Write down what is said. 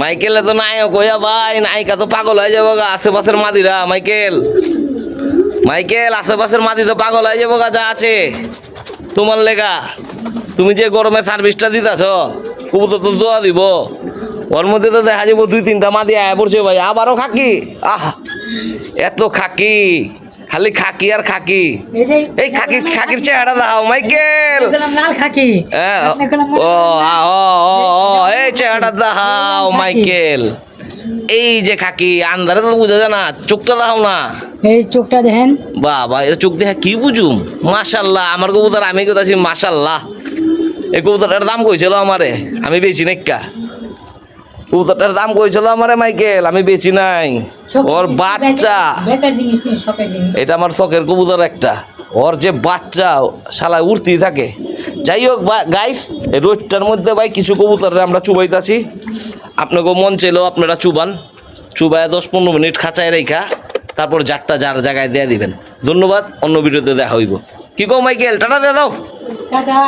Michael তো নায়ক হইয়া ভাই, নায়িকা তো পাগল হয়ে যাবো গা আশেপাশের মাদিরা। মাইকেল মাইকেল আশেপাশের মাদি তো পাগল হয়ে যাবো গা যা আছে তোমার লেগা। তুমি যে গরমে সার্ভিসটা দিতেছ, কবুতর তো দোয়া দিব, ওর মধ্যে তো দেখা যাবো 2-3টা মাদি আয়া পড়ছে ভাই। আবারও খাকি, আহ এত খাকি, খালি খাকি আর খাকি। এই খাকির চেহারা দাও মাইকেল। এই চেহারা দাও মাইকেল। এই যে খাকি আন্ধারে তো বুঝা যায় না, চোখটা দাও না, এই চোখটা দেখেন বাবা। এটা চোখ দেখে কি বুঝুম? মাশাল্লাহ আমার কবুতর, আমি কোথাছি মাশাল্লাহ। এই কবুতরটার দাম কইছিল আমারে, আমি বেশি নাইকা। কবুতরটার দাম কইছিল আমারে মাইকেল, আমি বেশি নাই। ওর বাচ্চা, এটা আমার শখের কবুতর একটা। ওর যে বাচ্চা শালা উড়তেই থাকে। যাই হোক গাইস, এই রোডটার মধ্যে ভাই কিছু কবুতর আমরা চুবাইতাছি। আপনাকেও মন চাইলেও আপনারা চুবান, চুবায় 10-15 মিনিট খাঁচায় রেখা তারপর জারটা যার জায়গায় দিয়ে দিবেন। ধন্যবাদ, অন্য ভিডিওতে দেখা হইব। কি কো মাইকেল, টাটা দিয়ে দাও। টাটা।